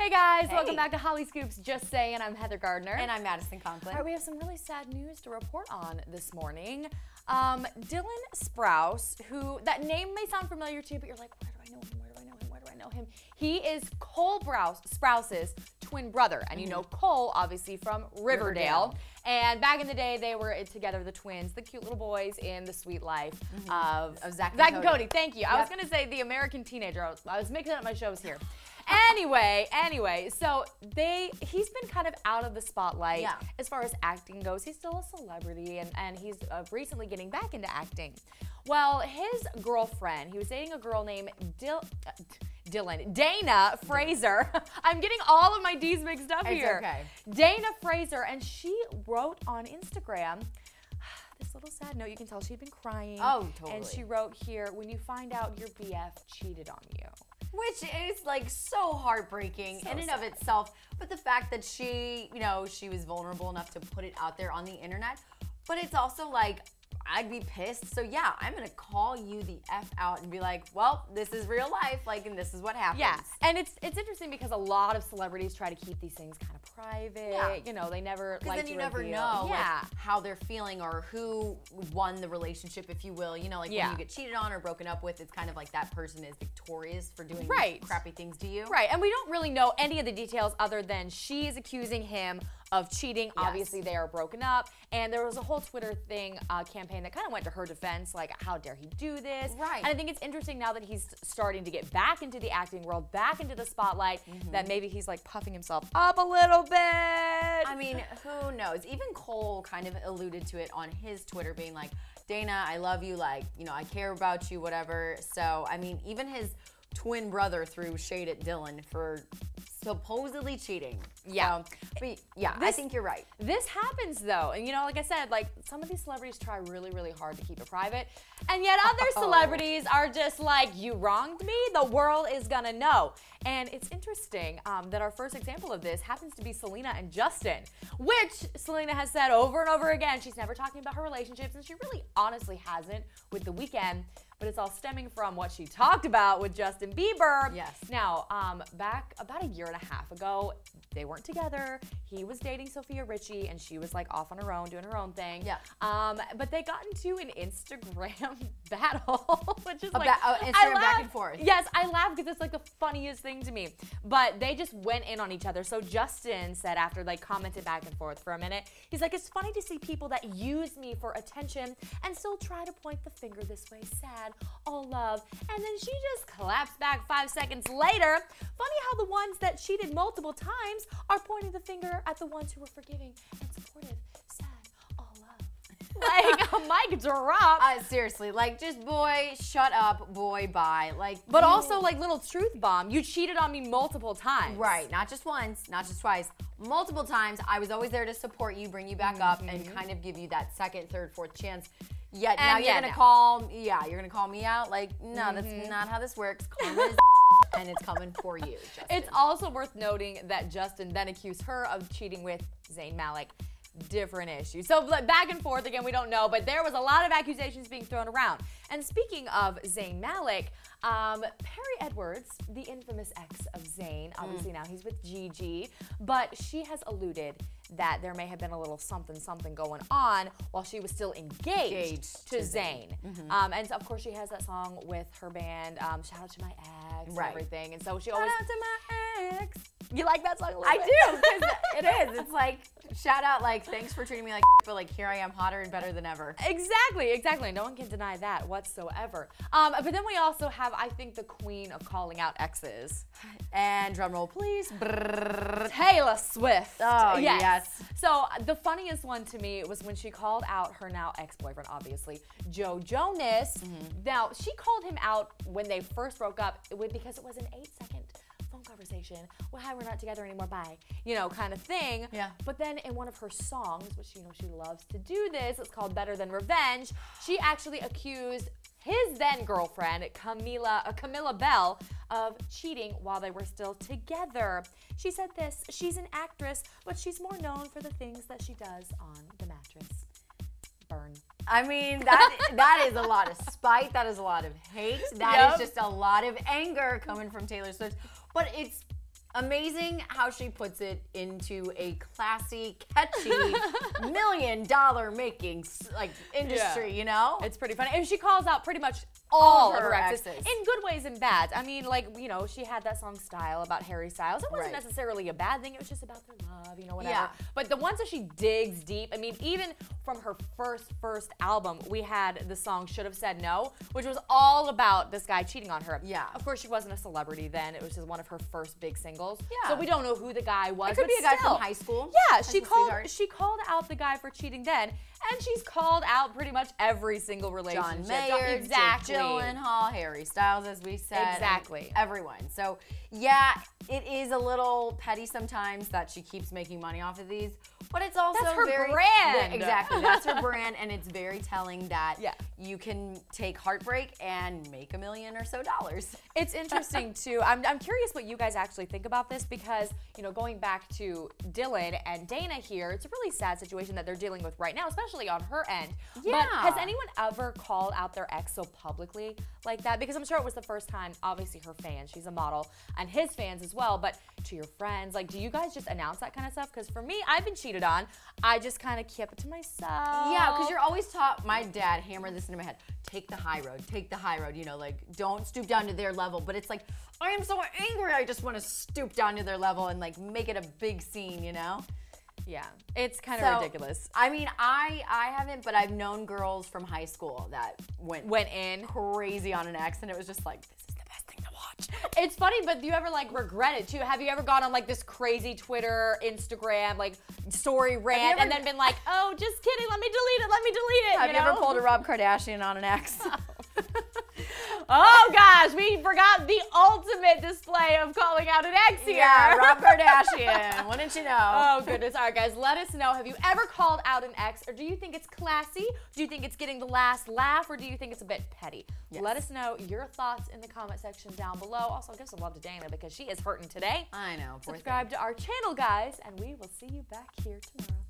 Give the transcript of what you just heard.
Hey guys, Hey. welcome back to Hollyscoop's Just Saying. I'm Heather Gardner. And I'm Madison Conklin. All right, we have some really sad news to report on this morning. Dylan Sprouse, who, that name may sound familiar to you, but you're like, where do I know him? Where do I know him? Where do I know him? He is Cole Sprouse's twin brother. And you know Cole, obviously, from Riverdale. And back in the day, they were together, the twins, the cute little boys in the sweet life of Zach and Cody. Thank you. I was going to say the American teenager. I was mixing up my shows here. Anyway, so he's been kind of out of the spotlight as far as acting goes. He's still a celebrity, and he's recently getting back into acting. Well, his girlfriend, he was dating a girl named Dayna Frazer. I'm getting all of my D's mixed up here. Okay. Dayna Frazer, and she wrote on Instagram this little sad note. You can tell she'd been crying. Oh, totally. And she wrote here, when you find out your BF cheated on you. Which is like so heartbreaking in and of itself. But the fact that she was vulnerable enough to put it out there on the internet. But it's also like, I'd be pissed. So yeah, I'm gonna call you the F out and be like, well, this is real life, like, and this is what happens. Yeah, and it's interesting because a lot of celebrities try to keep these things kind of private. Yeah. You know, they never like then to you never reveal. know like, how they're feeling or who won the relationship, if you will. You know, like when you get cheated on or broken up with, it's kind of like that person is victorious for doing crappy things to you. Right, and we don't really know any of the details other than she is accusing him of cheating. Obviously, they are broken up, and there was a whole Twitter campaign that kind of went to her defense, like, how dare he do this? Right. And I think it's interesting now that he's starting to get back into the acting world, back into the spotlight, that maybe he's like puffing himself up a little bit. I mean, who knows? Even Cole kind of alluded to it on his Twitter, being like, Dayna, I love you, like, I care about you, whatever. So, I mean, even his twin brother threw shade at Dylan for supposedly cheating. Yeah. But yeah, I think you're right. This happens though, and like I said, like some of these celebrities try really, really hard to keep it private, and yet other celebrities are just like, you wronged me, the world is gonna know. And it's interesting that our first example of this happens to be Selena and Justin, which Selena has said over and over again, she's never talking about her relationships, and she really honestly hasn't with The Weeknd. But it's all stemming from what she talked about with Justin Bieber. Yes. Now, back about a year and a half ago, they weren't together. He was dating Sophia Richie, and she was like off on her own, doing her own thing. Yeah. But they got into an Instagram battle, which is like Instagram back and forth. Yes, I laugh because it's like the funniest thing to me. But they just went in on each other. So Justin said, after like commented back and forth for a minute, he's like, it's funny to see people that use me for attention and still try to point the finger this way, sad. All love. And then she just collapsed back 5 seconds later. Funny how the ones that cheated multiple times are pointing the finger at the ones who were forgiving and supportive. Sad, all love. Like a mic drop. Seriously, like, just boy, shut up, boy, bye. Like, but also like little truth bomb. You cheated on me multiple times. Right, not just once, not just twice, multiple times. I was always there to support you, bring you back up, and kind of give you that second, third, fourth chance. Yet now you're gonna you're gonna call me out? Like, no, that's not how this works. Karma is and it's coming for you, Justin. It's also worth noting that Justin then accused her of cheating with Zayn Malik. Different issue. So back and forth again, we don't know, but there was a lot of accusations being thrown around. And speaking of Zayn Malik, Perry Edwards, the infamous ex of Zayn, obviously now he's with Gigi, but she has alluded that there may have been a little something going on while she was still engaged to Zayn. And so of course she has that song with her band, Shout Out to My Ex and everything. And so she always— Shout out to my ex. You like that song a little I bit? do, because it is. It's like, shout out, like, thanks for treating me like but like, here I am, hotter and better than ever. Exactly. No one can deny that whatsoever. But then we also have, I think, the queen of calling out exes. And drum roll, please. Taylor Swift. Oh, yes. So the funniest one to me was when she called out her now ex-boyfriend, obviously, Joe Jonas. Now, she called him out when they first broke up because it was an 8-second phone conversation. Well, hi, we're not together anymore, bye. Kind of thing. Yeah. But then in one of her songs, which she loves to do this, it's called Better Than Revenge, she actually accused his then girlfriend, Camilla Bell, of cheating while they were still together. She said this: she's an actress, but she's more known for the things that she does on the mattress. Burn. I mean, that is a lot of spite. That is a lot of hate. That is just a lot of anger coming from Taylor Swift. But it's Amazing how she puts it into a classy, catchy, $1 million making like industry, you know? It's pretty funny. And she calls out pretty much all of her exes exes. in good ways and bad. I mean, like, you know, she had that song Style about Harry Styles. It wasn't necessarily a bad thing. It was just about their love, you know, whatever. Yeah. But the ones that she digs deep, I mean, even from her first album, we had the song Should Have Said No, which was all about this guy cheating on her. Yeah. Of course, she wasn't a celebrity then. It was just one of her first big singles. Yeah. So we don't know who the guy was. It could but be a guy still. from high school. Yeah, As she a called sweetheart. out the guy for cheating then, and she's called out pretty much every single relationship. John Mayer, exactly. Jake Gyllenhaal, Harry Styles, as we said. Exactly. Everyone. So, yeah, it is a little petty sometimes that she keeps making money off of these, but it's also That's her very brand. Exactly. That's her brand, and it's very telling that Yeah. you can take heartbreak and make $1 million or so. It's interesting too. I'm curious what you guys actually think about this because, you know, going back to Dylan and Dayna here, it's a really sad situation that they're dealing with right now, especially on her end. Yeah. But has anyone ever called out their ex so publicly like that? Because I'm sure it was the first time, obviously her fans, she's a model, and his fans as well, but to your friends, like, do you guys just announce that kind of stuff? Because for me, I've been cheated on. I just kind of kept it to myself. Yeah, because you're always taught, my dad hammered this into my head, take the high road, you know, like, don't stoop down to their level. But it's like, I am so angry, I just want to stoop down to their level and, like, make it a big scene, you know? Yeah, it's kind of ridiculous. I mean, I haven't, but I've known girls from high school that went in crazy on an ex, and it was just like, this is the best thing to watch. It's funny, but do you ever like regret it too? Have you ever gone on like this crazy Twitter, Instagram, like story rant and then been like, oh, just kidding, let me delete it, Have you ever pulled a Rob Kardashian on an ex? Oh gosh, we forgot the ultimate display of calling out an ex here. Yeah, Rob Kardashian. Wouldn't you know? Oh goodness. All right, guys, let us know. Have you ever called out an ex, or do you think it's classy? Do you think it's getting the last laugh, or do you think it's a bit petty? Yes. Let us know your thoughts in the comment section down below. Also, give some love to Dayna because she is hurting today. I know. Subscribe to our channel, guys, and we will see you back here tomorrow.